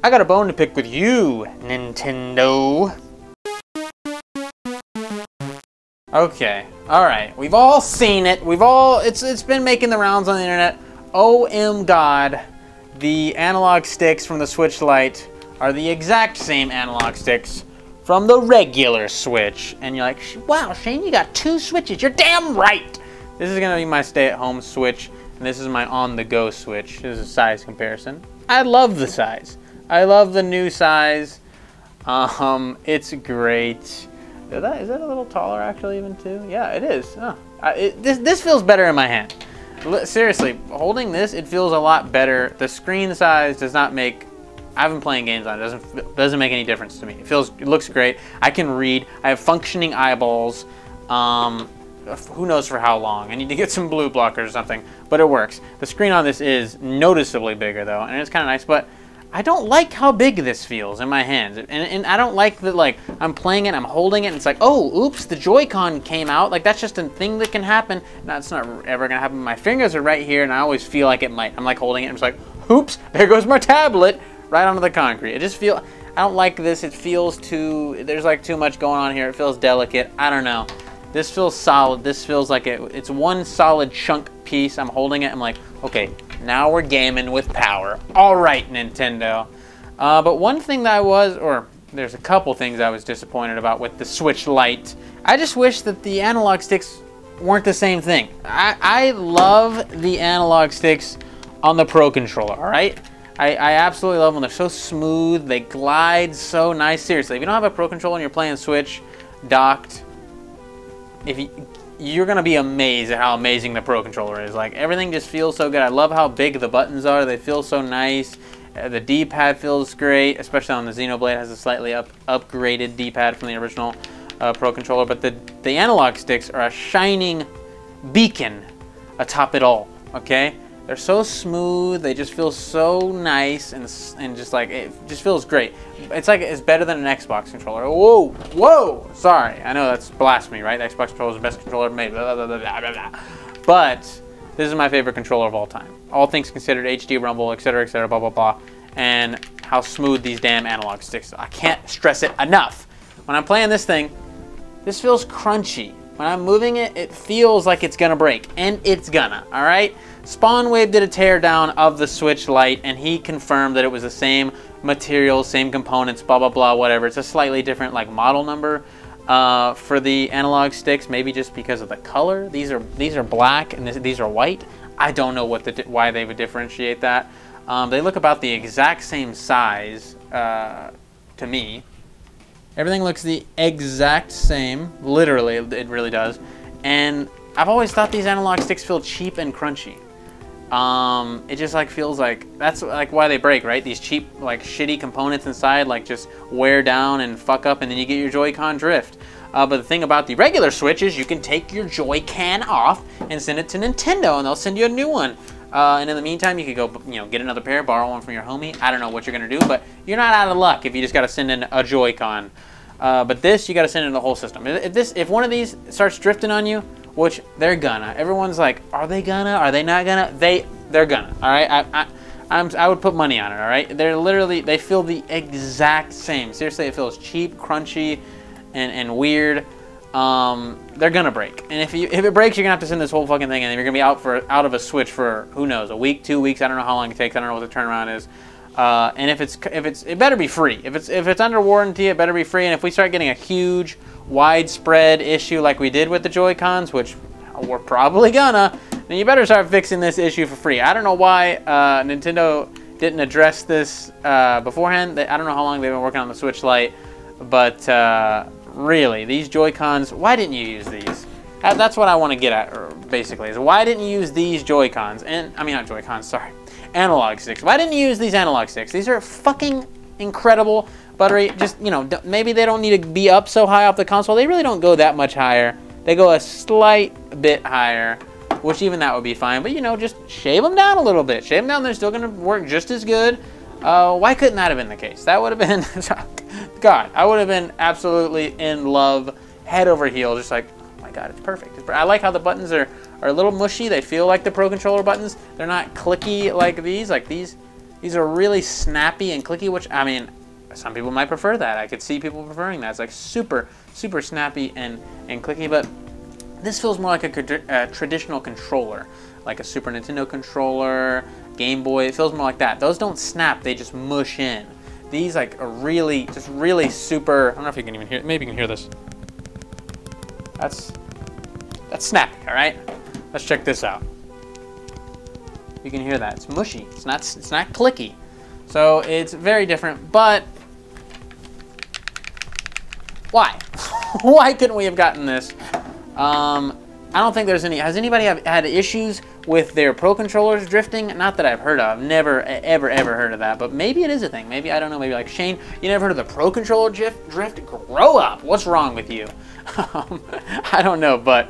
I got a bone to pick with you, Nintendo. Okay, alright, we've all seen it. It's been making the rounds on the internet. OM God, the analog sticks from the Switch Lite are the exact same analog sticks from the regular Switch. And you're like, wow, Shane, you got 2 Switches. You're damn right. This is gonna be my stay-at-home Switch, and this is my on-the-go Switch. This is a size comparison. I love the size. I love the new size. It's great. Is that a little taller actually even too? Yeah, it is. Oh, this feels better in my hand. Seriously, holding this, it feels a lot better. The screen size does not make, I've been playing games on it, doesn't make any difference to me. It looks great. I can read. I have functioning eyeballs. Who knows for how long. I need to get some blue blockers or something, but it works. The screen on this is noticeably bigger though, and it's kind of nice, but I don't like how big this feels in my hands. And I don't like that, like, I'm playing it, I'm holding it, and it's like, oh, oops, the Joy-Con came out. Like, that's just a thing that can happen. No, it's not ever gonna happen. My fingers are right here, and I always feel like it might. I'm like holding it, and it's like, oops, there goes my tablet, right onto the concrete. I don't like this. It feels there's like too much going on here. It feels delicate. I don't know. This feels solid. This feels like it's one solid chunk piece. I'm holding it, I'm like, okay, now we're gaming with power. All right, Nintendo. But one thing that there's a couple things I was disappointed about with the Switch Lite. I just wish that the analog sticks weren't the same thing. I love the analog sticks on the Pro Controller, all right? I absolutely love them. They're so smooth. They glide so nice. Seriously, if you don't have a Pro Controller and you're playing Switch docked, you're gonna be amazed at how amazing the Pro Controller is. Like, everything just feels so good. I love how big the buttons are. They feel so nice. The D-pad feels great, especially on the Xenoblade. It has a slightly upgraded D-pad from the original Pro Controller. But the analog sticks are a shining beacon atop it all, okay? They're so smooth. They just feel so nice and just like, it just feels great. It's like it's better than an Xbox controller. Whoa, whoa, sorry. I know that's blasphemy, right? The Xbox controller is the best controller ever made. Blah, blah, blah, blah, blah, blah. But this is my favorite controller of all time. All things considered, HD rumble, etc., blah, blah, blah. And how smooth these damn analog sticks are. I can't stress it enough. When I'm playing this thing, this feels crunchy. When I'm moving it, it feels like it's gonna break, and it's gonna, all right? Spawnwave did a teardown of the Switch Lite, and he confirmed that it was the same materials, same components, blah, blah, blah, whatever. It's a slightly different, like, model number for the analog sticks, maybe just because of the color. These are black, and these are white. I don't know why they would differentiate that. They look about the exact same size to me. Everything looks the exact same, literally, it really does. And I've always thought these analog sticks feel cheap and crunchy. It just like feels like, that's like why they break, right? These cheap, like shitty components inside like just wear down and fuck up, and then you get your Joy-Con drift. But the thing about the regular Switch is you can take your Joy-Con off and send it to Nintendo, and they'll send you a new one. And in the meantime, you could go, get another pair, borrow one from your homie. I don't know what you're gonna do, but you're not out of luck if you just gotta send in a Joy-Con. But this, you gotta send in the whole system. If one of these starts drifting on you, which they're gonna, everyone's like, are they gonna? Are they not gonna? They're gonna. All right, I would put money on it. All right, they feel the exact same. Seriously, it feels cheap, crunchy, and weird. They're gonna break, and if it breaks, you're gonna have to send this whole fucking thing in. You're gonna be out of a Switch for who knows, a week, 2 weeks. I don't know how long it takes. I don't know what the turnaround is. And it better be free. If it's under warranty, it better be free. And if we start getting a huge, widespread issue like we did with the Joy-Cons, which we're probably gonna, then you better start fixing this issue for free. I don't know why Nintendo didn't address this beforehand. I don't know how long they've been working on the Switch Lite, but really, these Joy-Cons, why didn't you use these? That's what I want to get at, basically, is why didn't you use these Joy-Cons? And I mean, not Joy-Cons, sorry. Analog sticks. Why didn't you use these analog sticks? These are fucking incredible. Buttery, just, maybe they don't need to be up so high off the console. They really don't go that much higher. They go a slight bit higher, which even that would be fine. But, just shave them down a little bit. Shave them down, they're still going to work just as good. Why couldn't that have been the case? That would have been, God, I would have been absolutely in love, head over heels, just like, oh my God, it's perfect. I like how the buttons are a little mushy. They feel like the Pro Controller buttons. They're not clicky like these. Like these These are really snappy and clicky, which, I mean, some people might prefer that. I could see people preferring that. It's like super, super snappy and clicky, but this feels more like a traditional controller, like a Super Nintendo controller, Game Boy. It feels more like that. Those don't snap, they just mush in. These like are really, just really super, I don't know if you can even hear, maybe you can hear this. That's snappy, all right? Let's check this out. You can hear that. It's mushy. It's not clicky. So it's very different, but why? Why couldn't we have gotten this? I don't think there's any. Has anybody had issues with their Pro controllers drifting? Not that I've heard of. I've never, ever heard of that. But maybe it is a thing. Maybe, I don't know. Maybe like Shane, you never heard of the Pro controller drift? Grow up. What's wrong with you? I don't know. But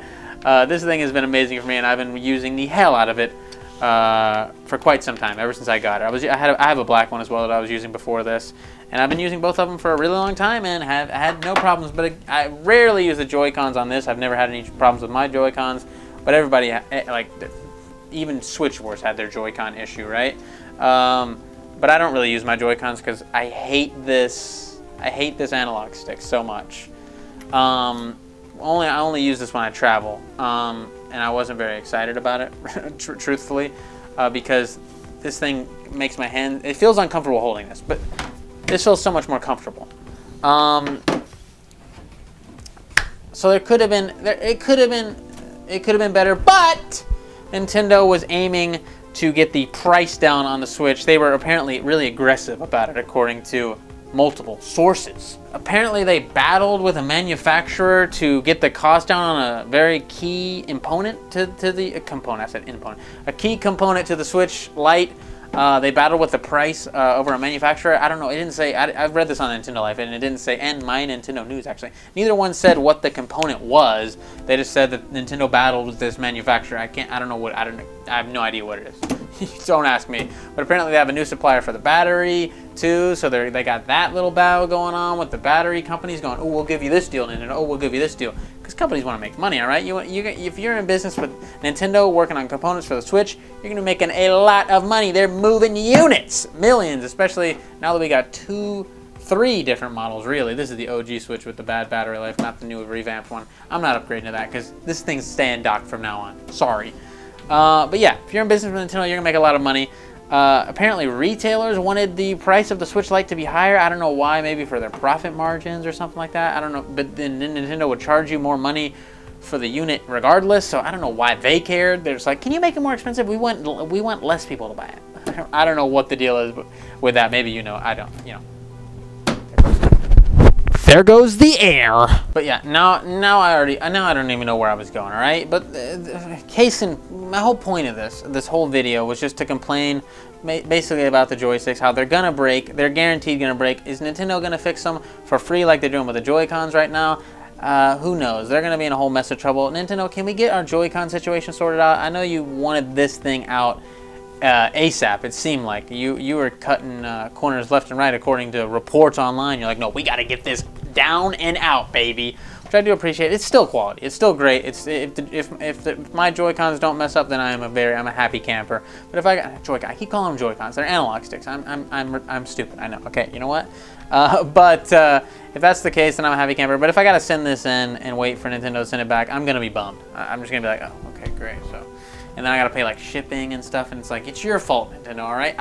this thing has been amazing for me, and I've been using the hell out of it for quite some time. Ever since I got it, I have a black one as well that I was using before this. And I've been using both of them for a really long time and have had no problems. But I rarely use the Joy-Cons on this. I've never had any problems with my Joy-Cons. But everybody, like, even Switch Wars had their Joy-Con issue, right? But I don't really use my Joy-Cons because I hate this. I hate this analog stick so much. I only use this when I travel, and I wasn't very excited about it, truthfully, because this thing makes my hand. It feels uncomfortable holding this, but this feels so much more comfortable. So it could have been better, but Nintendo was aiming to get the price down on the Switch. They were apparently really aggressive about it, according to multiple sources. Apparently they battled with a manufacturer to get the cost down on a very key component to the component. I said component. A key component to the Switch Lite. They battled with the price over a manufacturer. I don't know. It didn't say. I've read this on Nintendo Life, and it didn't say. And my Nintendo News actually. Neither one said what the component was. They just said that Nintendo battled with this manufacturer. I don't know what. I have no idea what it is. Don't ask me. But apparently they have a new supplier for the battery too. So they got that little battle going on with the battery companies going, oh, we'll give you this deal, Nintendo. Oh, we'll give you this deal. Because companies want to make money, all right? If you're in business with Nintendo working on components for the Switch, you're going to be making a lot of money. They're moving units, millions, especially now that we got 3 different models, really. This is the OG Switch with the bad battery life, not the new revamped one. I'm not upgrading to that because this thing's staying docked from now on. Sorry. But yeah, if you're in business with Nintendo, you're going to make a lot of money. Apparently retailers wanted the price of the Switch Lite to be higher. I don't know why, maybe for their profit margins or something like that. I don't know, but then Nintendo would charge you more money for the unit regardless, so I don't know why they cared. They're just like, can you make it more expensive? We want less people to buy it. I don't know what the deal is with that. Maybe you know, I don't, you know. There goes the air. But yeah, now I don't even know where I was going, all right? But my whole point of this whole video was just to complain basically about the joysticks, how they're gonna break, they're guaranteed gonna break. Is Nintendo gonna fix them for free like they're doing with the Joy-Cons right now? Who knows? They're gonna be in a whole mess of trouble. Nintendo, can we get our Joy-Con situation sorted out? I know you wanted this thing out ASAP. It seemed like you were cutting corners left and right according to reports online. You're like, no, we got to get this down and out, baby. Which I do appreciate. It's still quality. It's still great. If my Joy-Cons don't mess up, then I'm a happy camper. But if I got Joy-Con, I keep calling them Joy-Cons. They're analog sticks. I'm stupid. I know. Okay, you know what? But if that's the case, then I'm a happy camper. But if I got to send this in and wait for Nintendo to send it back, I'm gonna be bummed. I'm just gonna be like, oh, okay, great. So. And then I gotta pay like shipping and stuff, and it's like, it's your fault, Nintendo, all right?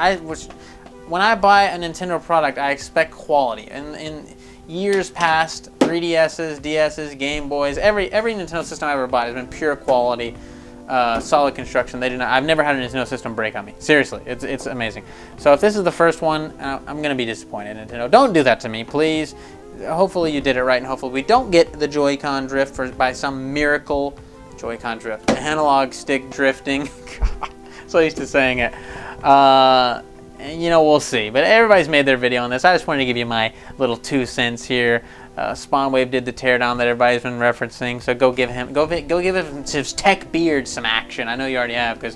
When I buy a Nintendo product, I expect quality. And in years past, 3DSs, DSs, Game Boys, every Nintendo system I ever bought has been pure quality, solid construction. I've never had a Nintendo system break on me. Seriously, it's amazing. So if this is the first one, I'm gonna be disappointed, Nintendo. Don't do that to me, please. Hopefully you did it right, and hopefully we don't get the Joy-Con drift by some miracle. Joy-Con drift, analog stick drifting. So used to saying it. And, you know, we'll see. But everybody's made their video on this. I just wanted to give you my little 2 cents here. Spawnwave did the teardown that everybody's been referencing. So go give him his tech beard some action. I know you already have, because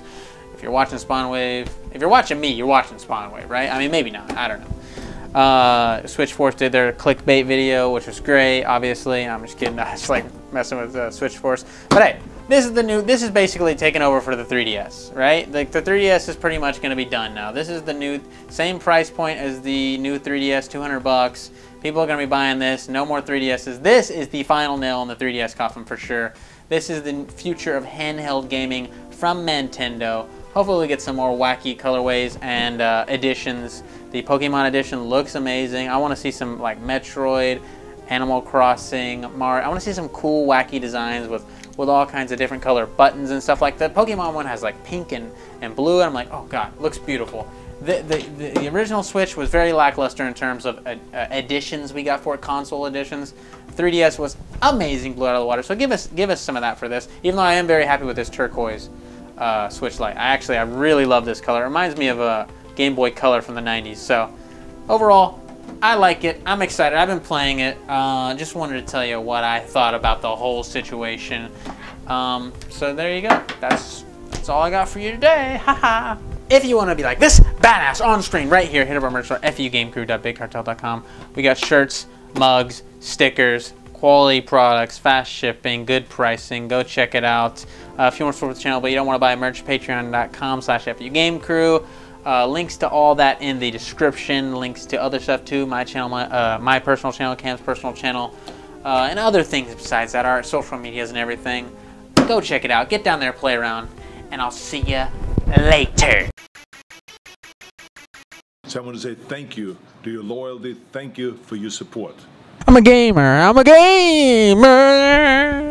if you're watching Spawnwave, if you're watching me, you're watching Spawnwave, right? I mean, maybe not. I don't know. Switch Force did their clickbait video, which was great. Obviously, I'm just kidding. I was like messing with Switch Force. But hey. this is basically taking over for the 3DS, right? Like the 3DS is pretty much going to be done now. This is the new, same price point as the new 3DS, 200 bucks. People are going to be buying this. No more 3DSs. This is the final nail in the 3DS coffin for sure. This is the future of handheld gaming from Nintendo. Hopefully we get some more wacky colorways and editions. The Pokemon edition looks amazing. I want to see some like Metroid, Animal Crossing, Mario. I want to see some cool wacky designs with all kinds of different color buttons and stuff like that. Pokemon one has like pink and blue, and I'm like, oh god, looks beautiful. The original Switch was very lackluster in terms of editions we got for it, console editions. 3DS was amazing, blew out of the water. So give us some of that for this. Even though I am very happy with this turquoise Switch Lite. I really love this color. It reminds me of a Game Boy Color from the 90s. So overall, I like it. I'm excited. I've been playing it. Just wanted to tell you what I thought about the whole situation. So there you go. That's all I got for you today. Haha. If you want to be like this badass on screen right here, hit up our merch store, FUgameCrue.bigcartel.com. We got shirts, mugs, stickers, quality products, fast shipping, good pricing. Go check it out. If you want to support the channel but you don't want to buy merch, patreon.com/FUgameCrue. Links to all that in the description. Links to other stuff too. My channel, my personal channel, Cam's personal channel, and other things besides that, our social medias and everything. Go check it out. Get down there, play around, and I'll see you later. So I want to say thank you to your loyalty. Thank you for your support. I'm a gamer. I'm a gamer.